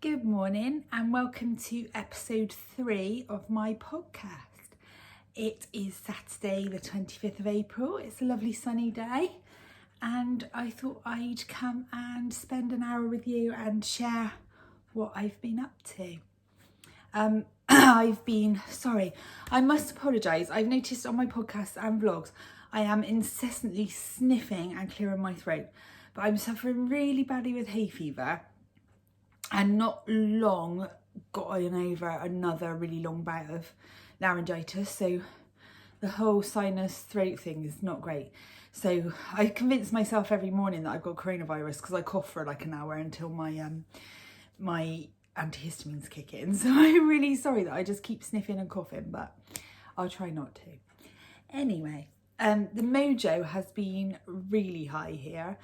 Good morning and welcome to episode 3 of my podcast. It is Saturday the 25th of April. It's a lovely sunny day and I thought I'd come and spend an hour with you and share what I've been up to. I must apologise. I've noticed on my podcasts and vlogs I am incessantly sniffing and clearing my throat, but I'm suffering really badly with hay fever. And not long gotten over another really long bout of laryngitis. So the whole sinus throat thing is not great. So I convince myself every morning that I've got coronavirus because I cough for like an hour until my antihistamines kick in. So I'm really sorry that I just keep sniffing and coughing, but I'll try not to. Anyway, the mojo has been really high here.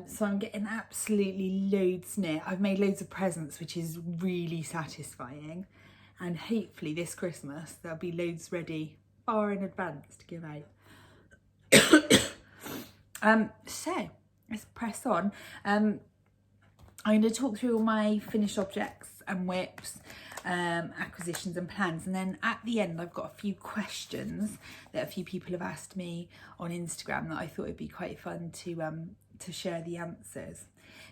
So I'm getting absolutely loads near. I've made loads of presents, which is really satisfying. And hopefully this Christmas, there'll be loads ready far in advance to give out. So let's press on. I'm going to talk through all my finished objects and whips, acquisitions and plans. And then at the end, I've got a few questions that a few people have asked me on Instagram that I thought it'd be quite fun to share the answers.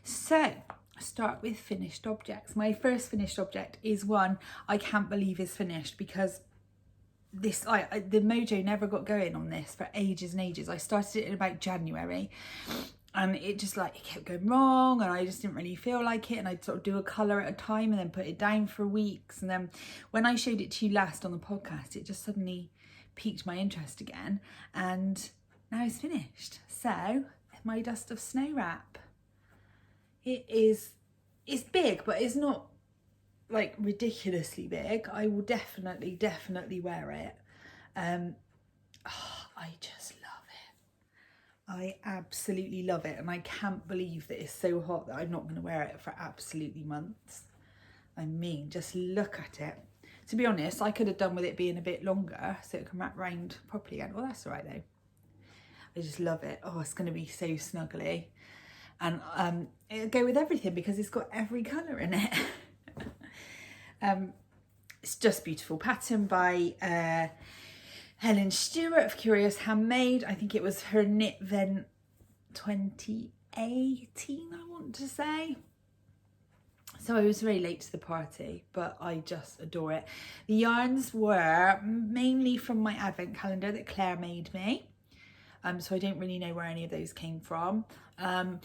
So start with finished objects. My first finished object is one I can't believe is finished because the mojo never got going on this for ages and ages. I started it in about January and it kept going wrong and I just didn't really feel like it, and I'd sort of do a colour at a time and then put it down for weeks, and then when I showed it to you last on the podcast it just suddenly piqued my interest again and now it's finished. So my dust of snow wrap. It's big, but it's not like ridiculously big. I will definitely wear it. I just love it. I absolutely love it, and I can't believe that it's so hot that I'm not going to wear it for absolutely months. I mean, just look at it. To be honest, I could have done with it being a bit longer so it can wrap round properly again. Well, that's all right though. I just love it. Oh, it's going to be so snuggly. And it'll go with everything because it's got every colour in it. It's just beautiful. Pattern by Helen Stewart of Curious Handmade. I think it was her Knit Vent 2018, I want to say. So I was very late to the party, but I just adore it. The yarns were mainly from my advent calendar that Claire made me. So I don't really know where any of those came from. And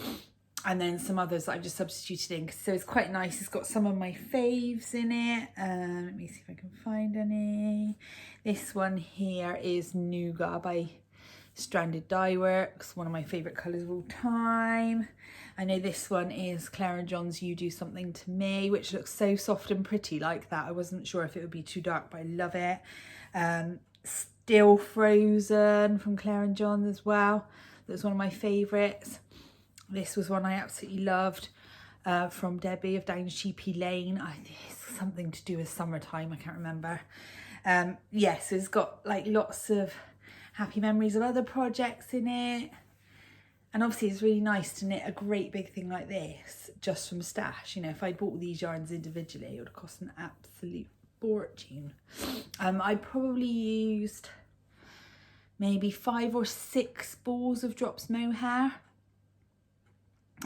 then some others that I've just substituted in. So it's quite nice. It's got some of my faves in it. Let me see if I can find any. This one here is Nougat by Stranded Dye Works. One of my favourite colours of all time. I know this one is Claire and John's You Do Something to Me, which looks so soft and pretty like that. I wasn't sure if it would be too dark, but I love it. Still Frozen from Claire and John as well. That's one of my favourites. This was one I absolutely loved from Debbie of Down Sheepy Lane. I think it's something to do with summertime, I can't remember. Yes, it's got like lots of happy memories of other projects in it. And obviously it's really nice to knit a great big thing like this just from stash. You know, if I bought these yarns individually, it would cost an absolute fortune. I probably used maybe 5 or 6 balls of Drops Mohair.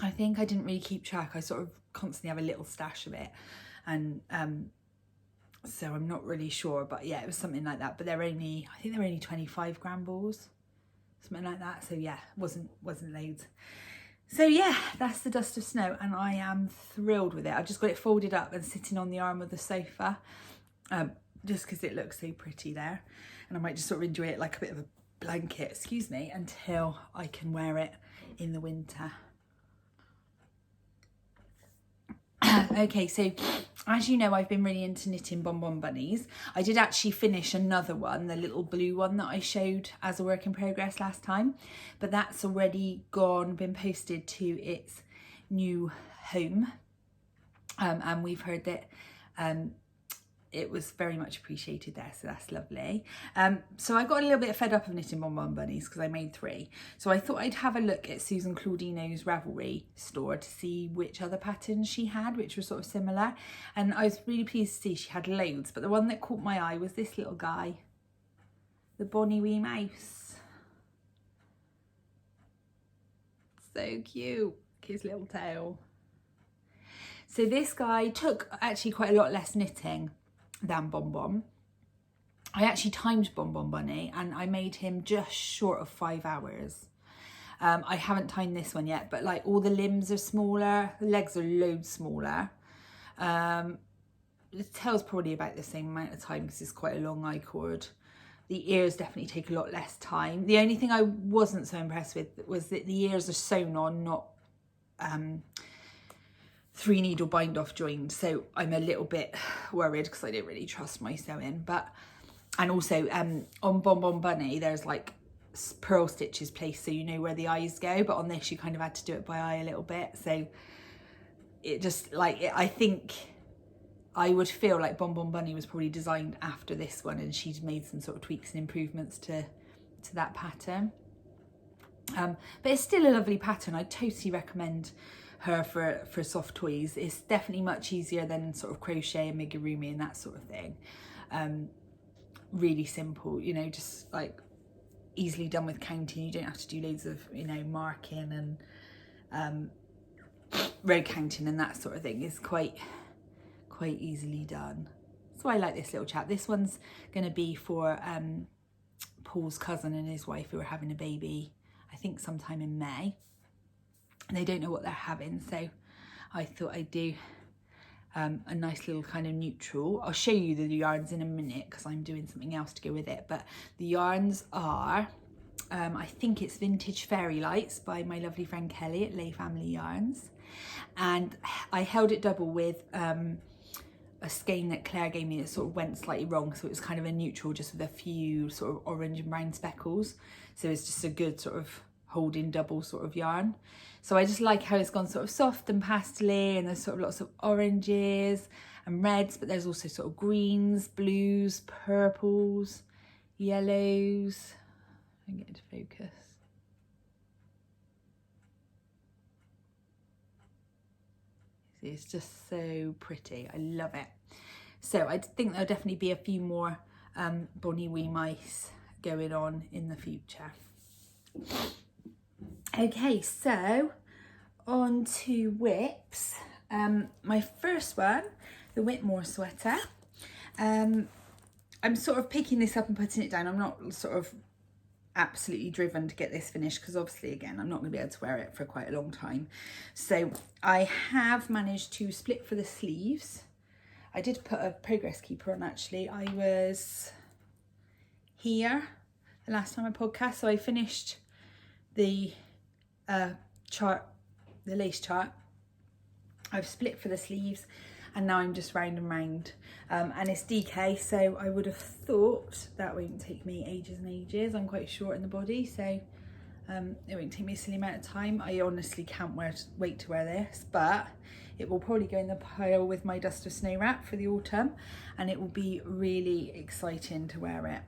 I think I didn't really keep track. I sort of constantly have a little stash of it, and so I'm not really sure, but yeah, it was something like that. But I think they're only 25 gram balls, something like that. So yeah, wasn't loads. So yeah, that's the dust of snow and I am thrilled with it. I've just got it folded up and sitting on the arm of the sofa, just because it looks so pretty there, and I might just sort of enjoy it like a bit of a blanket, excuse me, until I can wear it in the winter. Okay, so as you know, I've been really into knitting bonbon bunnies. I did actually finish another one, the little blue one that I showed as a work in progress last time, but that's already been posted to its new home. And we've heard that it was very much appreciated there, so that's lovely. So I got a little bit fed up of knitting bonbon bunnies because I made 3. So I thought I'd have a look at Susan Claudino's Ravelry store to see which other patterns she had, which were sort of similar. And I was really pleased to see she had loads, but the one that caught my eye was this little guy, the Bonnie Wee Mouse. So cute, his little tail. So this guy took actually quite a lot less knitting than Bonbon. I actually timed Bonbon Bunny and I made him just short of 5 hours. I haven't timed this one yet, but like all the limbs are smaller, the legs are loads smaller. The tail's probably about the same amount of time because it's quite a long I-cord. The ears definitely take a lot less time. The only thing I wasn't so impressed with was that the ears are sewn on, not 3 needle bind off joined, so I'm a little bit worried because I don't really trust my sewing. And also on Bonbon Bunny there's like pearl stitches placed so you know where the eyes go, but on this you kind of had to do it by eye a little bit, so it just like I think I would feel like Bonbon Bunny was probably designed after this one and she's made some sort of tweaks and improvements to that pattern. But it's still a lovely pattern. I totally recommend her for soft toys. It's definitely much easier than sort of crochet and amigurumi and that sort of thing. Really simple, you know, just like easily done with counting. You don't have to do loads of, you know, marking and row counting and that sort of thing. It's quite easily done. So I like this little chap. This one's going to be for Paul's cousin and his wife who are having a baby, I think sometime in May. And they don't know what they're having, so I thought I'd do a nice little kind of neutral. I'll show you the yarns in a minute because I'm doing something else to go with it, but the yarns are I think it's Vintage Fairy Lights by my lovely friend Kelly at Lay Family Yarns, and I held it double with a skein that Claire gave me that sort of went slightly wrong, so it was kind of a neutral just with a few sort of orange and brown speckles, so it's just a good sort of holding double sort of yarn. So I just like how it's gone sort of soft and pastel-y, and there's sort of lots of oranges and reds, but there's also sort of greens, blues, purples, yellows. I can get into focus. See, it's just so pretty. I love it. So I think there'll definitely be a few more Bonnie Wee Mice going on in the future. Okay, so on to whips. My first one, the Whitmore sweater. I'm sort of picking this up and putting it down. I'm not sort of absolutely driven to get this finished because obviously, again, I'm not going to be able to wear it for quite a long time. So I have managed to split for the sleeves. I did put a progress keeper on actually. I was here the last time I podcast, so I finished the chart, the lace chart. I've split for the sleeves and now I'm just round and round, and it's DK, so I would have thought that won't take me ages and ages. I'm quite short in the body, so it won't take me a silly amount of time. I honestly can't wait to wear this, but it will probably go in the pile with my Dust of Snow wrap for the autumn, and it will be really exciting to wear it.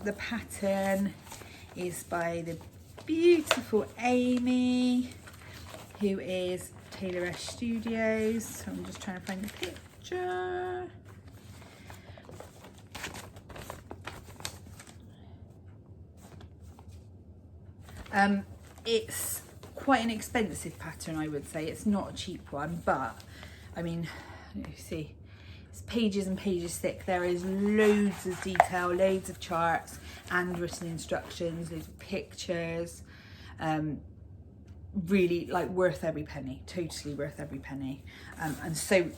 The pattern is by the beautiful Amy, who is Taylor Studios. So I'm just trying to find the picture. It's quite an expensive pattern, I would say. It's not a cheap one, but I mean, you see, it's pages and pages thick. There is loads of detail, loads of charts, handwritten instructions, loads of pictures. Really like worth every penny, totally worth every penny, and so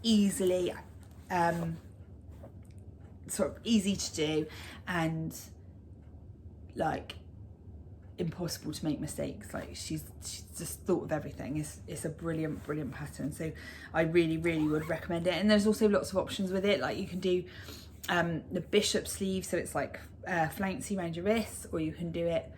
easily sort of easy to do, and like impossible to make mistakes. Like she's just thought of everything. It's a brilliant pattern, so I really would recommend it. And there's also lots of options with it, like you can do the bishop sleeve, so it's like flouncy around your wrists, or you can do it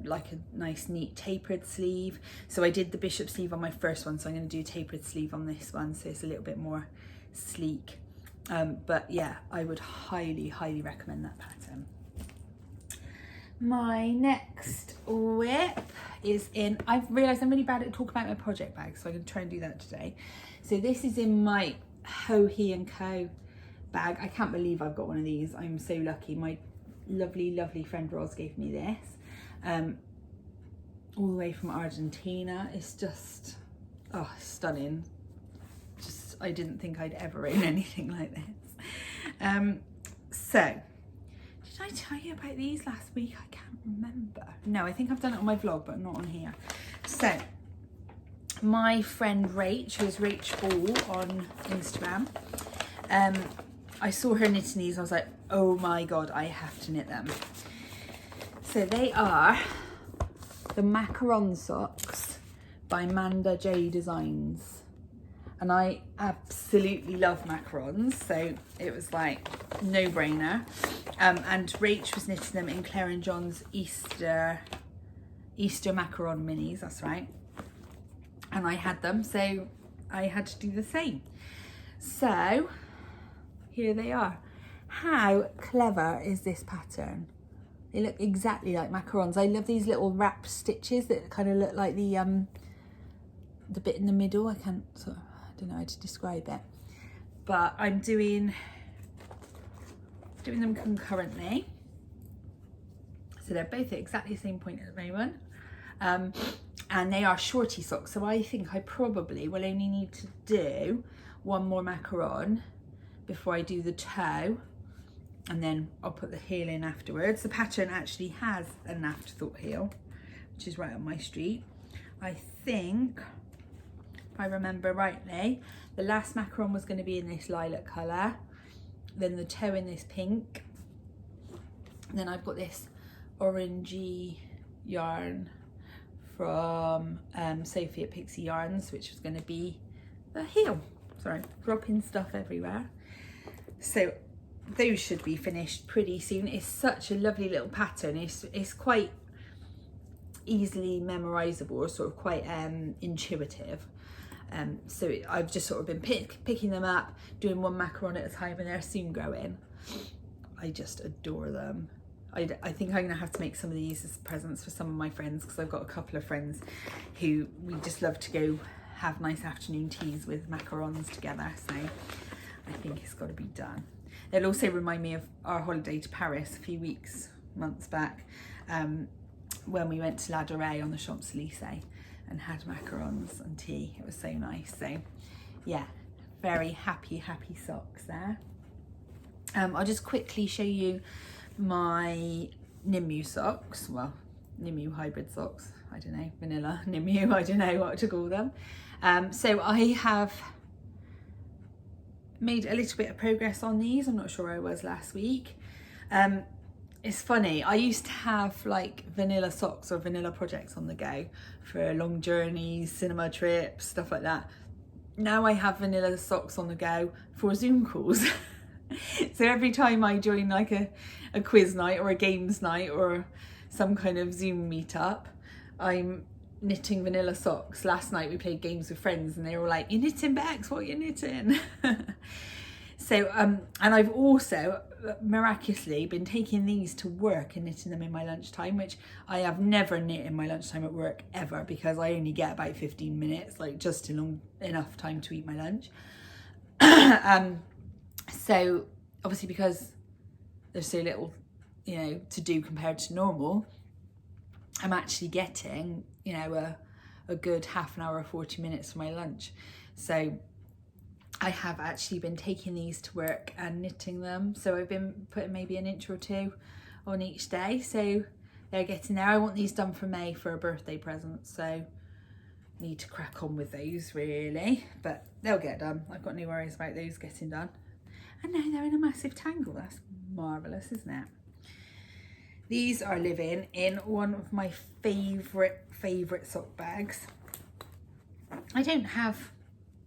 like a nice neat tapered sleeve. So I did the bishop sleeve on my first one, so I'm going to do a tapered sleeve on this one, so it's a little bit more sleek. But yeah, I would highly recommend that pattern. My next whip is in, I've realised I'm really bad at talking about my project bags, so I'm going to try and do that today. So this is in my Ho He & Co bag. I can't believe I've got one of these. I'm so lucky. My lovely friend Roz gave me this. All the way from Argentina. It's just, oh, stunning. Just, I didn't think I'd ever own anything like this. So, did I tell you about these last week? I can't remember. No, I think I've done it on my vlog, but not on here. So, my friend Rach, who is Rach Ball on Instagram, I saw her knitting these. I was like, oh my God, I have to knit them. So they are the macaron socks by Manda J Designs. And I absolutely love macarons, so it was like no brainer. And Rach was knitting them in Claire and John's Easter macaron minis, that's right. And I had them, so I had to do the same. So here they are. How clever is this pattern? They look exactly like macarons. I love these little wrap stitches that kind of look like the bit in the middle. I don't know how to describe it. But I'm doing them concurrently. So they're both at exactly the same point at the moment. And they are shorty socks. So I think I probably will only need to do one more macaron before I do the toe. And then I'll put the heel in afterwards. The pattern actually has an afterthought heel, which is right up my street. I think, if I remember rightly, the last macaron was going to be in this lilac colour, then the toe in this pink, and then I've got this orangey yarn from Sophie at Pixie Yarns, which was going to be the heel. Sorry, dropping stuff everywhere. So those should be finished pretty soon. It's such a lovely little pattern. It's quite easily memorizable, or sort of quite intuitive. So I've just sort of been picking them up, doing one macaron at a time, and they're soon going. I just adore them. I think I'm gonna have to make some of these as presents for some of my friends, because I've got a couple of friends who we just love to go have nice afternoon teas with macarons together. So I think it's got to be done. They'll also remind me of our holiday to Paris a few months back, when we went to La Durée on the Champs-Élysées and had macarons and tea. It was so nice. So yeah, very happy socks there. I'll just quickly show you my Nimu socks. Well, Nimu hybrid socks. I don't know, vanilla Nimu, I don't know what to call them. So I have made a little bit of progress on these. I'm not sure where I was last week. It's funny, I used to have like vanilla socks or vanilla projects on the go for long journeys, cinema trips, stuff like that. Now I have vanilla socks on the go for Zoom calls. So every time I join like a quiz night or a games night or some kind of Zoom meetup, I'm knitting vanilla socks. Last night we played games with friends and they were all like, "You're knitting, Bex, what are you knitting?" So, and I've also miraculously been taking these to work and knitting them in my lunchtime, which I have never knit in my lunchtime at work ever, because I only get about 15 minutes, like just enough time to eat my lunch. So obviously, because there's so little, to do compared to normal, I'm actually getting, a good half an hour or 40 minutes for my lunch. So I have actually been taking these to work and knitting them. So I've been putting maybe an inch or two on each day. So they're getting there. I want these done for May for a birthday present. So need to crack on with those really, but they'll get done. I've got no worries about those getting done. And now they're in a massive tangle. That's marvellous, isn't it? These are living in one of my favourite sock bags. I don't have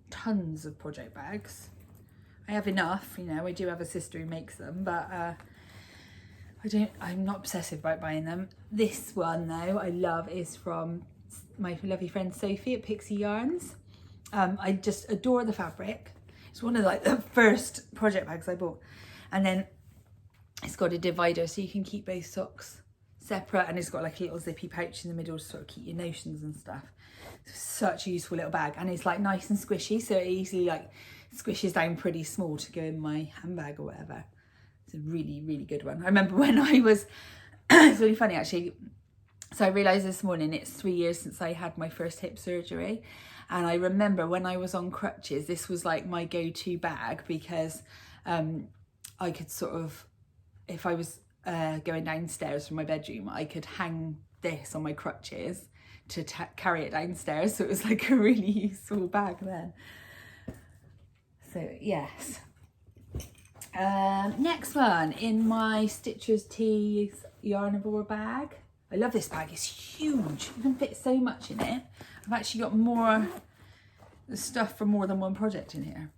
tons of project bags. I have enough, I do have a sister who makes them, but I'm not obsessive about buying them. This one though, I love, is from my lovely friend Sophie at Pixie Yarns. I just adore the fabric. It's one of like the first project bags I bought. And then it's got a divider so you can keep both socks separate, and it's got like a little zippy pouch in the middle to sort of keep your notions and stuff. It's such a useful little bag, and it's like nice and squishy, so it easily like squishes down pretty small to go in my handbag or whatever. It's a really, really good one. I remember when I was, it's really funny actually. So I realised this morning it's 3 years since I had my first hip surgery. And I remember when I was on crutches, this was like my go-to bag, because I could sort of, if I was going downstairs from my bedroom, I could hang this on my crutches to carry it downstairs. So it was like a really useful bag then. So yes. Next one in my Stitcher's Tees Yarnivore bag. I love this bag, it's huge. You can fit so much in it. I've actually got more stuff for more than one project in here,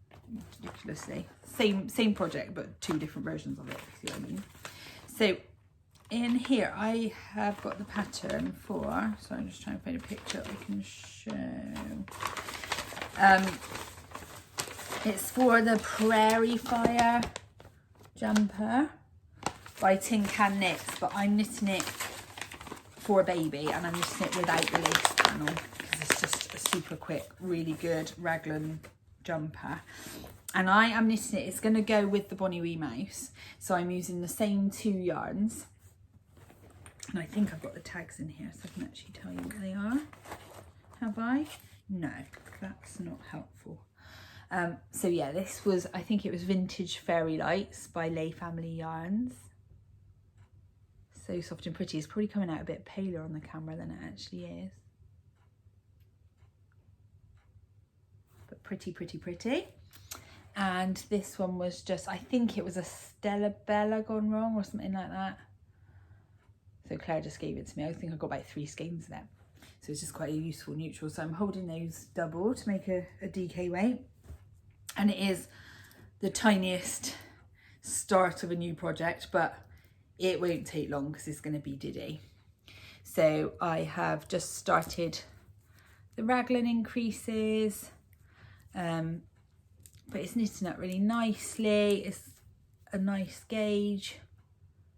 ridiculously. Same project, but 2 different versions of it, if you see what I mean. So in here, I have got the pattern for, so I'm just trying to find a picture I can show. It's for the Prairie Fire jumper by Tin Can Knits, but I'm knitting it for a baby, and I'm knitting it without the lace panel because it's just a super quick, really good raglan jumper. And I am knitting it, it's going to go with the Bonnie Wee Mouse, so I'm using the same 2 yarns, and I think I've got the tags in here so I can actually tell you what they are. Have I? No, that's not helpful. So yeah, this was, I think it was Vintage Fairy Lights by Lay Family Yarns. So soft and pretty. It's probably coming out a bit paler on the camera than it actually is. But pretty, pretty, pretty. And this one was just, I think it was a Stella Bella gone wrong or something like that. So Claire just gave it to me. I think I got about 3 skeins of it. So it's just quite a useful neutral. So I'm holding those double to make a DK weight. And it is the tiniest start of a new project, but it won't take long because it's going to be Diddy. So I have just started the raglan increases, but it's knitting up really nicely. It's a nice gauge.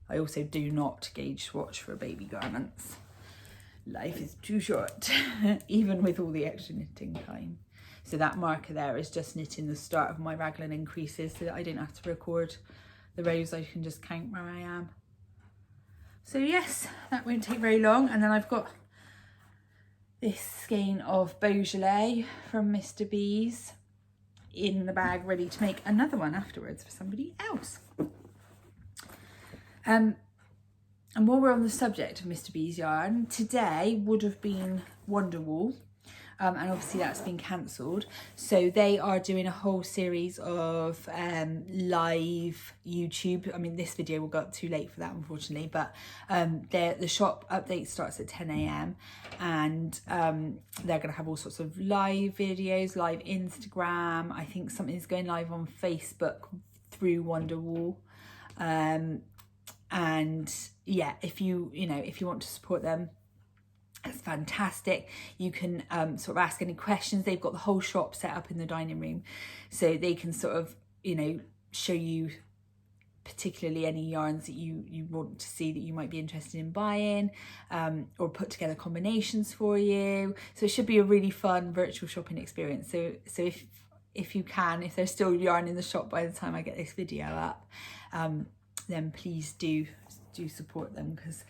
I also do not gauge swatch for baby garments. Life is too short, even with all the extra knitting time. So that marker there is just knitting the start of my raglan increases so that I don't have to record the rows. I can just count where I am. So yes, that won't take very long. And then I've got this skein of Beaujolais from Mr. B's in the bag, ready to make another one afterwards for somebody else. And while we're on the subject of Mr. B's yarn, today would have been Wonderwool. And obviously that's been cancelled. So they are doing a whole series of live YouTube. I mean, this video will go up too late for that, unfortunately. But the shop update starts at 10 a.m. And they're going to have all sorts of live videos, live Instagram. I think something's going live on Facebook through Wonderwool. And yeah, if you want to support them, it's fantastic. You can sort of ask any questions. They've got the whole shop set up in the dining room, so they can sort of, show you particularly any yarns that you want to see that you might be interested in buying, or put together combinations for you. So it should be a really fun virtual shopping experience. So if you can, if there's still yarn in the shop by the time I get this video up, then please do support them, because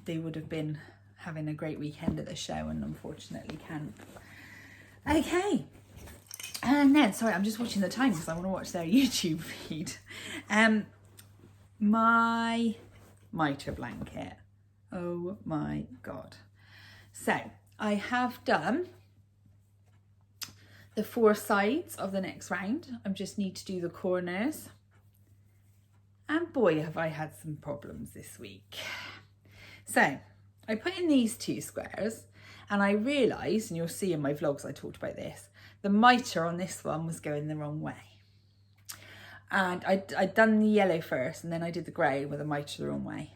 they would have been having a great weekend at the show and unfortunately can't. Okay, and then, sorry, I'm just watching the time because I want to watch their YouTube feed. My mitre blanket, oh my god. So I have done the 4 sides of the next round. I just need to do the corners. And boy, have I had some problems this week. So I put in these 2 squares and I realised, and you'll see in my vlogs I talked about this, the mitre on this one was going the wrong way. And I'd done the yellow first and then I did the grey with the mitre the wrong way.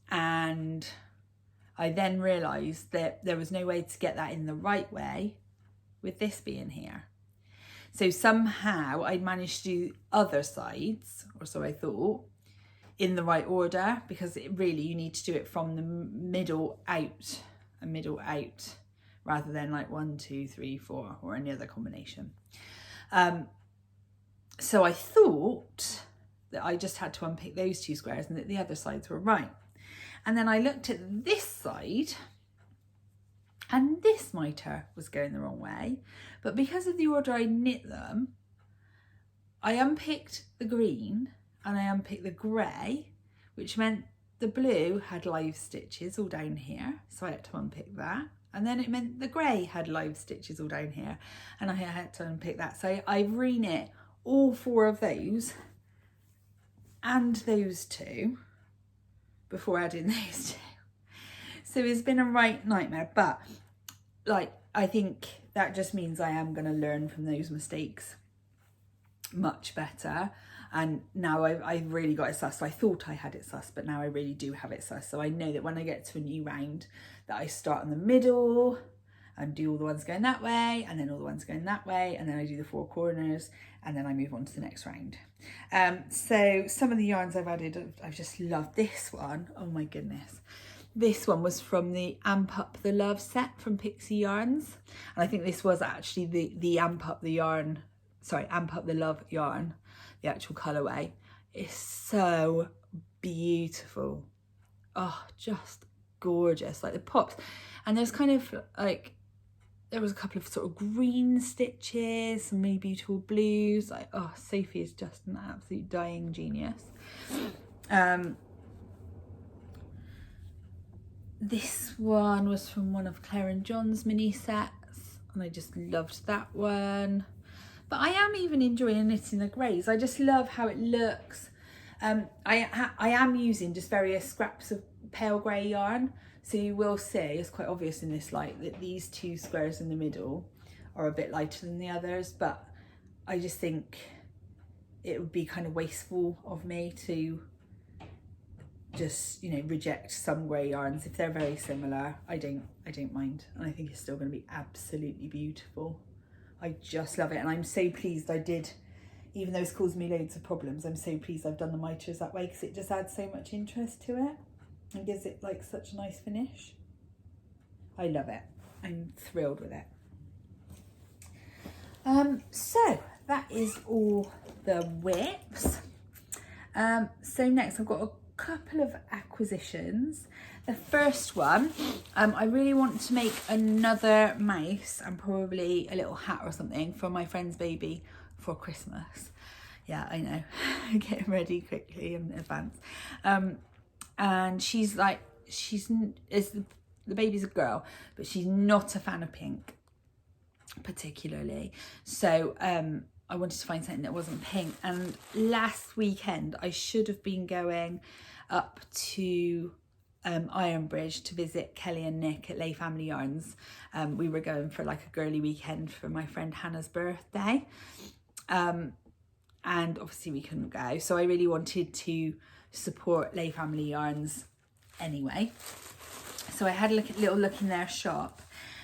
And I then realised that there was no way to get that in the right way with this being here. So somehow I managed to do other sides, or so I thought, in the right order, because you need to do it from the middle out, rather than like 1, 2, 3, 4, or any other combination. So I thought that I just had to unpick those 2 squares and that the other sides were right. And then I looked at this side, and this mitre was going the wrong way. But because of the order I knit them, I unpicked the green and I unpicked the grey, which meant the blue had live stitches all down here. So I had to unpick that. And then it meant the grey had live stitches all down here, and I had to unpick that. So I re-knit all 4 of those and those 2 before adding those 2. So it's been a right nightmare, but like, I think that just means I am going to learn from those mistakes much better. And now I've really got it sussed. I thought I had it sussed, but now I really do have it sussed. So I know that when I get to a new round, that I start in the middle and do all the ones going that way, and then all the ones going that way, and then I do the 4 corners, and then I move on to the next round. So some of the yarns I've added, I've just loved this one. Oh my goodness. This one was from the Amp Up the Love set from Pixie Yarns. And I think this was actually the Amp Up the Love yarn, the actual colourway. It's so beautiful. Oh, just gorgeous. Like the pops. And there's kind of like, there was a couple of sort of green stitches, some really beautiful blues. Like, oh, Sophie is just an absolute dying genius. This one was from one of Claire and John's mini sets, and I just loved that one. But I am even enjoying knitting the greys. I just love how it looks. I am using just various scraps of pale grey yarn, so you will see, it's quite obvious in this light, that these 2 squares in the middle are a bit lighter than the others, but I just think it would be kind of wasteful of me to just, you know, reject some grey yarns. If they're very similar, I don't mind, and I think it's still going to be absolutely beautiful. I just love it, and I'm so pleased I did, even though it's caused me loads of problems, I'm so pleased I've done the mitres that way, because it just adds so much interest to it and gives it like such a nice finish. I love it. I'm thrilled with it. So that is all the whips. So next I've got a couple of acquisitions. The first one, I really want to make another mouse and probably a little hat or something for my friend's baby for Christmas. Yeah, I know. Getting ready quickly in advance. And she's like, the baby's a girl, but she's not a fan of pink particularly. So I wanted to find something that wasn't pink. And last weekend I should have been going up to Ironbridge to visit Kelly and Nick at Lay Family Yarns. We were going for like a girly weekend for my friend Hannah's birthday. And obviously we couldn't go. So I really wanted to support Lay Family Yarns anyway. So I had a little look in their shop,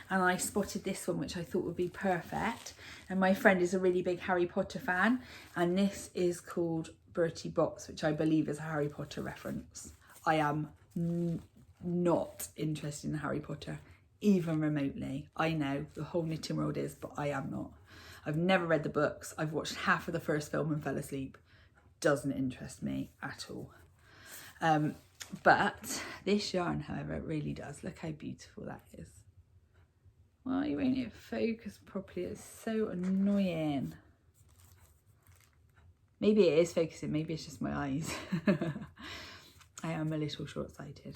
and I spotted this one which I thought would be perfect. And my friend is a really big Harry Potter fan, and this is called Bertie Bott's, which I believe is a Harry Potter reference. I am not interested in Harry Potter, even remotely. I know the whole knitting world is, but I am not. I've never read the books. I've watched half of the first film and fell asleep. Doesn't interest me at all. But this yarn, however, it really does. Look how beautiful that is. Why won't it focus properly? It's so annoying. Maybe it is focusing, maybe it's just my eyes. I am a little short-sighted.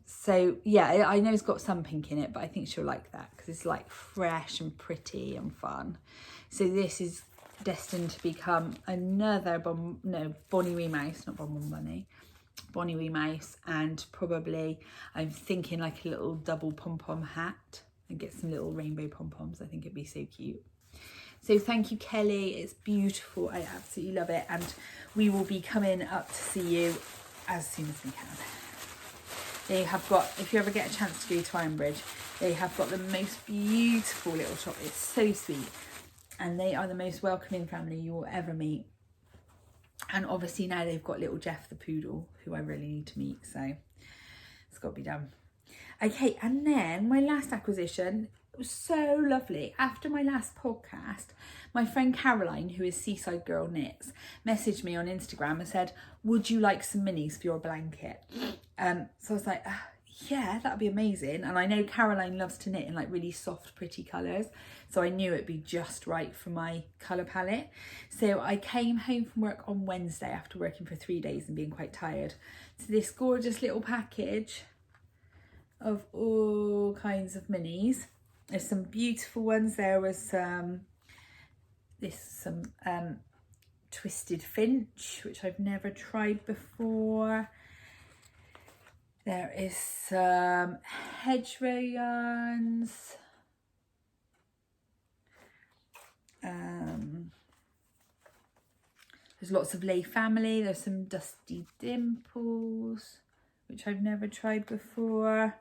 So yeah, I know it's got some pink in it, but I think she'll like that because it's like fresh and pretty and fun. So this is destined to become another Bonnie Wee Mouse, not Bon Bon Bunny, Bonnie Wee Mouse, and probably I'm thinking like a little double pom-pom hat and get some little rainbow pom-poms. I think it'd be so cute. So thank you, Kelly. It's beautiful. I absolutely love it. And we will be coming up to see you as soon as we can. They have got, if you ever get a chance to go to Ironbridge, they have got the most beautiful little shop. It's so sweet. and they are the most welcoming family you will ever meet. And obviously now they've got little Jeff the poodle, who I really need to meet, so it's got to be done. Okay, and then my last acquisition, it was so lovely. After my last podcast, my friend Caroline, who is Seaside Girl Knits, messaged me on Instagram and said, would you like some minis for your blanket? So I was like, yeah, that'd be amazing. And I know Caroline loves to knit in like really soft, pretty colours, so I knew it'd be just right for my colour palette. So I came home from work on Wednesday after working for 3 days and being quite tired, to this gorgeous little package of all kinds of minis. There's some beautiful ones. There was some twisted finch, which I've never tried before. There is some hedgerow yarns. There's lots of Lay Family. There's some Dusty Dimples, which I've never tried before.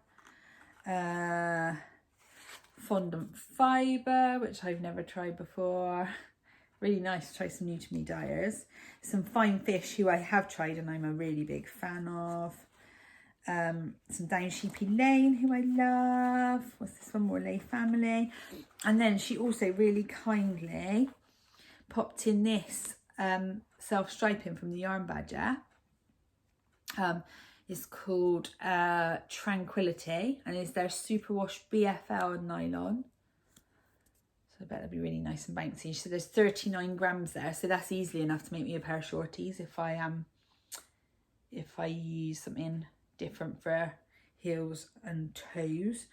Fondant Fibre, which I've never tried before. Really nice to try some new to me dyers. Some Fine Fish, who I have tried and I'm a really big fan of. Some Down Sheepy Lane, who I love. What's this one? More Lay Family. And then she also really kindly popped in this self-striping from the Yarn Badger. It's called Tranquility, and it's their superwash BFL and nylon. So I bet that'll be really nice and bouncy. So there's 39 grams there, so that's easily enough to make me a pair of shorties if I use something different for heels and toes.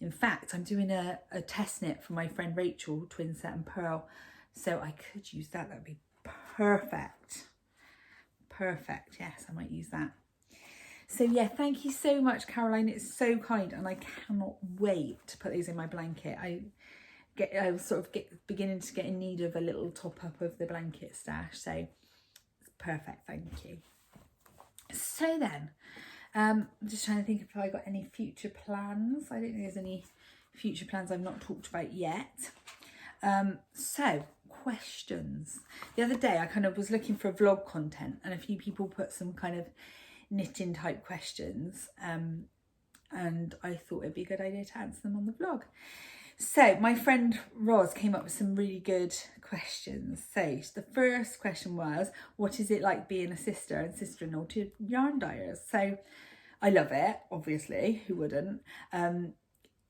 In fact, I'm doing a test knit for my friend Rachel, Twin Set and Pearl, so I could use that. That'd be perfect. Perfect. Yes, I might use that. So yeah, thank you so much, Caroline. It's so kind, and I cannot wait to put these in my blanket. I was beginning to get in need of a little top up of the blanket stash, so it's perfect. Thank you. So then, I'm just trying to think if I got any future plans. I don't think there's any future plans I've not talked about yet. So questions. The other day I kind of was looking for vlog content, and a few people put some kind of knitting type questions, and I thought it'd be a good idea to answer them on the vlog. So my friend Roz came up with some really good questions. So the first question was, what is it like being a sister and sister-in-law to yarn dyers? So I love it, obviously, who wouldn't?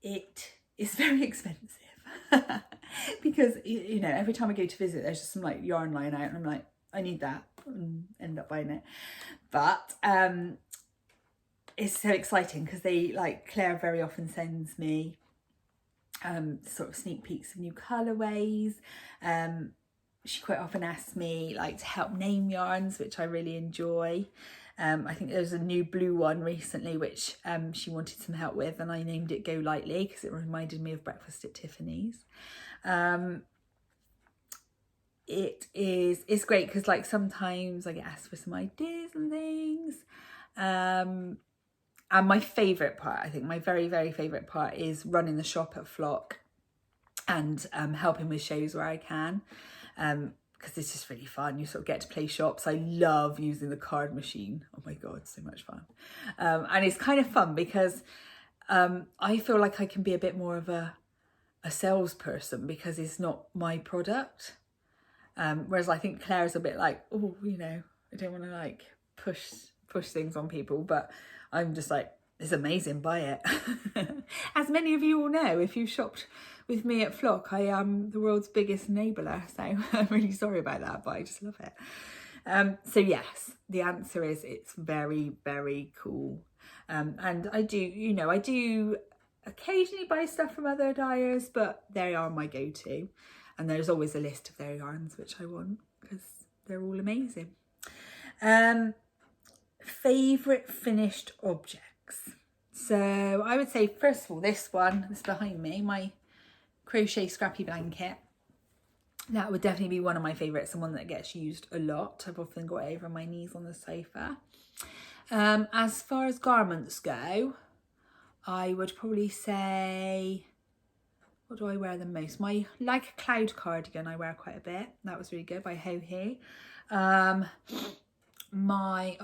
It is very expensive because, you know, every time I go to visit, there's just some like yarn lying out and I'm like, I need that, and end up buying it. But it's so exciting because they, like, Claire very often sends me sort of sneak peeks of new colourways. She quite often asks me like to help name yarns, which I really enjoy. I think there's a new blue one recently which she wanted some help with, and I named it Go Lightly because it reminded me of Breakfast at Tiffany's. It's great because, like, sometimes I get asked for some ideas and things. And my favourite part, I think my very, very favourite part, is running the shop at Flock and helping with shows where I can, because it's just really fun. You sort of get to play shops. I love using the card machine. Oh my God, so much fun. And it's kind of fun because I feel like I can be a bit more of a salesperson because it's not my product. Whereas I think Claire's a bit like, oh, you know, I don't want to like push things on people, but I'm just like, it's amazing, buy it. As many of you all know, if you've shopped with me at Flock, I am the world's biggest enabler, so I'm really sorry about that, but I just love it. So yes, the answer is it's very, very cool. And I do occasionally buy stuff from other dyers, but they are my go-to. And there's always a list of their yarns which I want because they're all amazing. Favourite finished objects. So I would say, first of all, this one that's behind me, my crochet scrappy blanket. That would definitely be one of my favourites and one that gets used a lot. I've often got it over my knees on the sofa. As far as garments go, I would probably say, what do I wear the most? My Like a Cloud cardigan I wear quite a bit. That was really good by Ho-He. My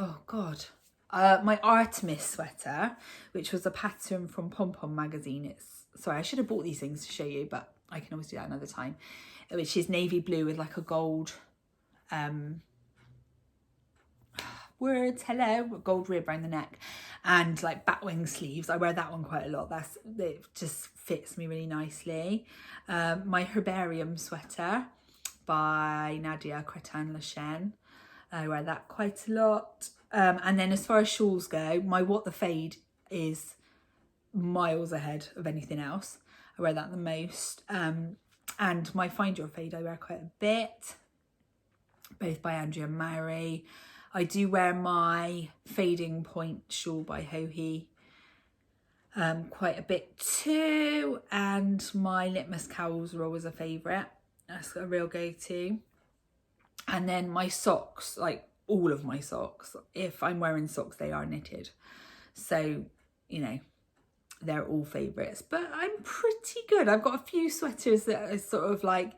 Artemis sweater, which was a pattern from Pom Pom magazine. Sorry, I should have bought these things to show you, but I can always do that another time. Which is navy blue with like a gold gold rib around the neck and like batwing sleeves. I wear that one quite a lot. It just fits me really nicely. My Herbarium sweater by Nadia Cretin-Lachen. I wear that quite a lot. And then as far as shawls go, my What the Fade is miles ahead of anything else. I wear that the most. And my Find Your Fade I wear quite a bit, both by Andrea Mowry. I do wear my Fading Point shawl by Ho-He quite a bit too, and my Litmus Cowls are always a favourite. That's a real go-to. And then my socks, like all of my socks, if I'm wearing socks, they are knitted. So, you know, they're all favourites. But I'm pretty good. I've got a few sweaters that are sort of like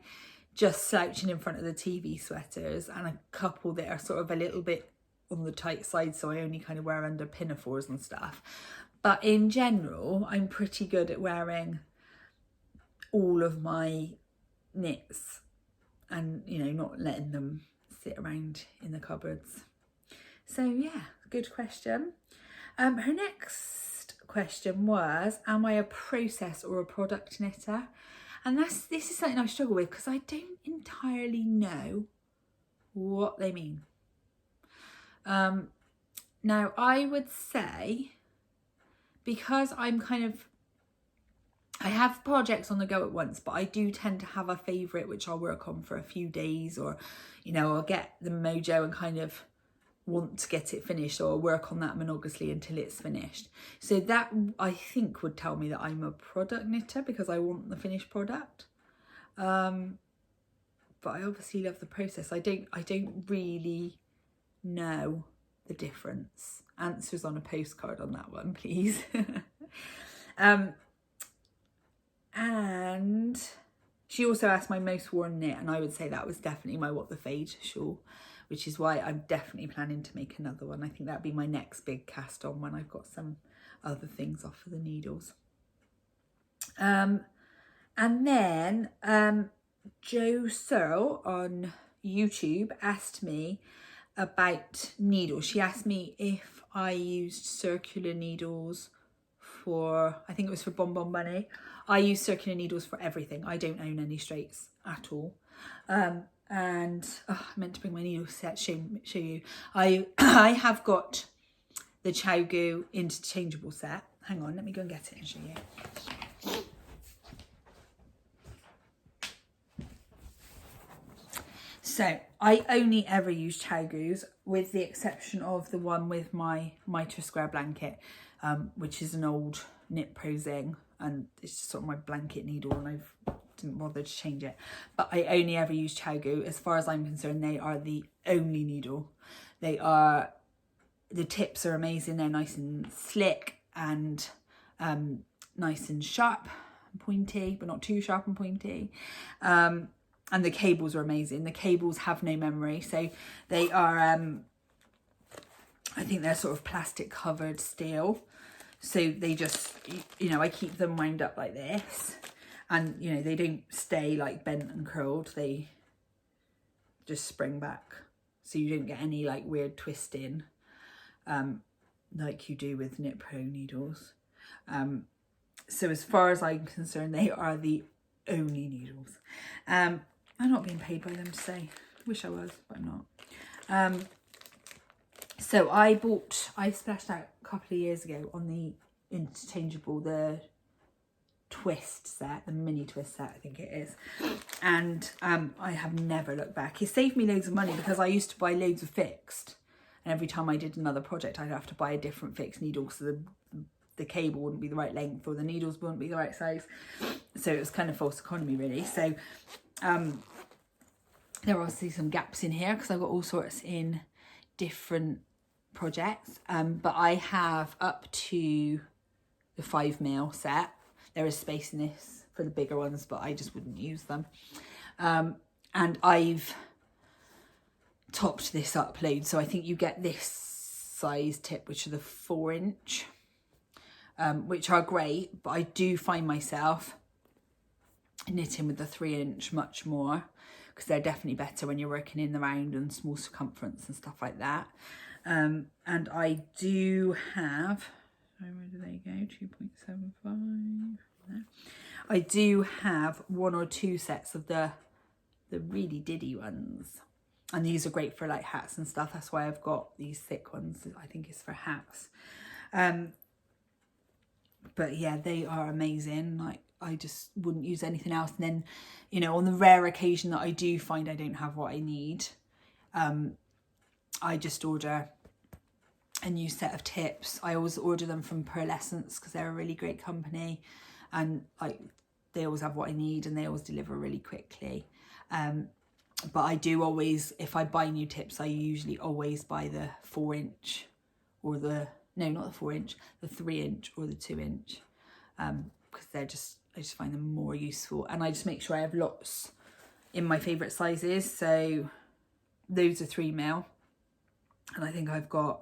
just slouching in front of the TV sweaters, and a couple that are sort of a little bit on the tight side, so I only kind of wear under pinafores and stuff. But in general, I'm pretty good at wearing all of my knits and, you know, not letting them sit around in the cupboards. So yeah, good question. Her next question was, am I a process or a product knitter? And this is something I struggle with because I don't entirely know what they mean. Now I would say, because I'm I have projects on the go at once, but I do tend to have a favourite which I'll work on for a few days, or, you know, I'll get the mojo and kind of want to get it finished, or I'll work on that monogamously until it's finished. So that, I think, would tell me that I'm a product knitter because I want the finished product. But I obviously love the process. I don't really know the difference. Answers on a postcard on that one, please. And she also asked my most worn knit, and I would say that was definitely my What the Fade shawl, which is why I'm definitely planning to make another one. I think that'd be my next big cast on when I've got some other things off of the needles. And then Jo Searle on YouTube asked me about needles. She asked me if I used circular needles for, I think it was for Bon Bon Bunny. I use circular needles for everything. I don't own any straights at all. And I meant to bring my needle set, show you. I have got the ChowGoo interchangeable set. Hang on, let me go and get it and show you. So I only ever use ChowGoos, with the exception of the one with my Mitre Square blanket, which is an old Knit Pro Zing, and it's just sort of my blanket needle, and I didn't bother to change it. But I only ever use ChowGoo. As far as I'm concerned, they are the only needle. The tips are amazing. They're nice and slick and nice and sharp and pointy, but not too sharp and pointy. And the cables are amazing. The cables have no memory, so they are, I think they're sort of plastic covered steel. So they just, you know, I keep them wound up like this, and, you know, they don't stay like bent and curled. They just spring back. So you don't get any like weird twisting, like you do with Knit Pro needles. So as far as I'm concerned, they are the only needles. I'm not being paid by them to say. Wish I was, but I'm not. So I splashed out a couple of years ago on the interchangeable, the twist set, the mini twist set, I think it is. And I have never looked back. It saved me loads of money because I used to buy loads of fixed. And every time I did another project, I'd have to buy a different fixed needle, so the cable wouldn't be the right length, or the needles wouldn't be the right size. So it was kind of false economy, really. So there are obviously some gaps in here because I've got all sorts in different projects. But I have up to the 5mm set. There is space in this for the bigger ones, but I just wouldn't use them. And I've topped this up loads, so I think you get this size tip, which are the 4-inch, which are great, but I do find myself knitting with the 3-inch much more, because they're definitely better when you're working in the round and small circumference and stuff like that. And I do have, where do they go, 2.75, no. I do have 1 or 2 sets of the really diddy ones, and these are great for like hats and stuff. That's why I've got these thick ones. I think it's for hats. But yeah, they are amazing. Like, I just wouldn't use anything else. And then, you know, on the rare occasion that I do find I don't have what I need, I just order a new set of tips. I always order them from Pearlescence because they're a really great company, and like they always have what I need and they always deliver really quickly. But I do always, if I buy new tips, I usually always buy the 4-inch or the, no, not the 4-inch, the 3-inch or the 2-inch, because they're just, I just find them more useful. And I just make sure I have lots in my favourite sizes. So those are 3mm, and I think I've got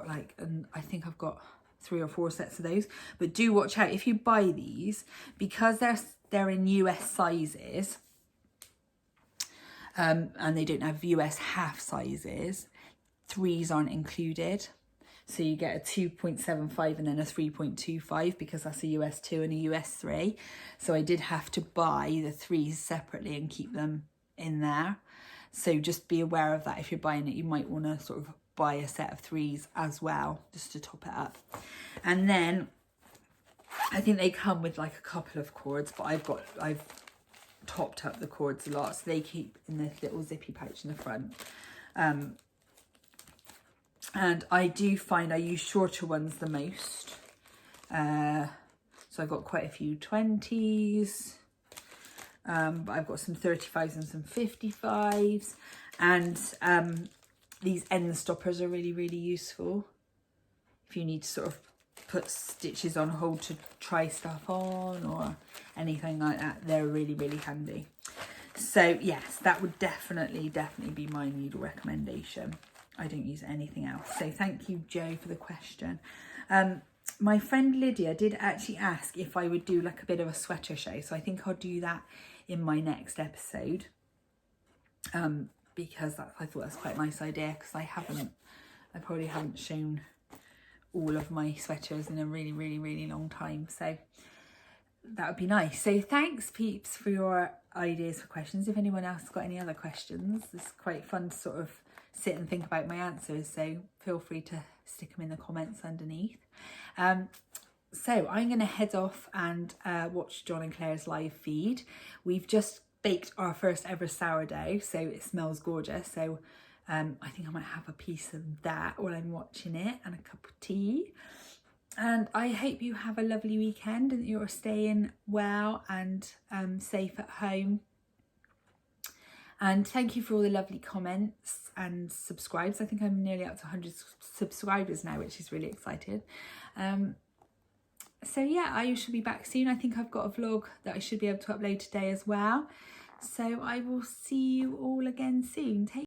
like, and I think I've got 3 or 4 sets of those. But do watch out if you buy these, because they're in US sizes, and they don't have US half sizes. 3s aren't included, so you get a 2.75 and then a 3.25, because that's a US 2 and a US 3. So I did have to buy the 3s separately and keep them in there. So just be aware of that. If you're buying it, you might want to sort of buy a set of 3s as well, just to top it up. And then I think they come with like a couple of cords, but I've topped up the cords a lot, so they keep in this little zippy pouch in the front. And I do find I use shorter ones the most. So I've got quite a few 20s, but I've got some 35s and some 55s. And these end stoppers are really, really useful if you need to sort of put stitches on hold to try stuff on or anything like that. They're really, really handy. So yes, that would definitely be my needle recommendation. I don't use anything else. So thank you, Joe, for the question. My friend Lydia did actually ask if I would do like a bit of a sweater show. So I think I'll do that in my next episode. Because I thought that's quite a nice idea, because I probably haven't shown all of my sweaters in a really, really, really long time. So that would be nice. So thanks, peeps, for your ideas for questions. If anyone else has got any other questions, it's quite fun to sort of sit and think about my answers. So feel free to stick them in the comments underneath. So I'm going to head off and watch John and Claire's live feed. We've just baked our first ever sourdough, so it smells gorgeous. So I think I might have a piece of that while I'm watching it, and a cup of tea. And I hope you have a lovely weekend and you're staying well and safe at home. And thank you for all the lovely comments and subscribes. I think I'm nearly up to 100 subscribers now, which is really exciting. So yeah, I shall be back soon. I think I've got a vlog that I should be able to upload today as well. So I will see you all again soon. Take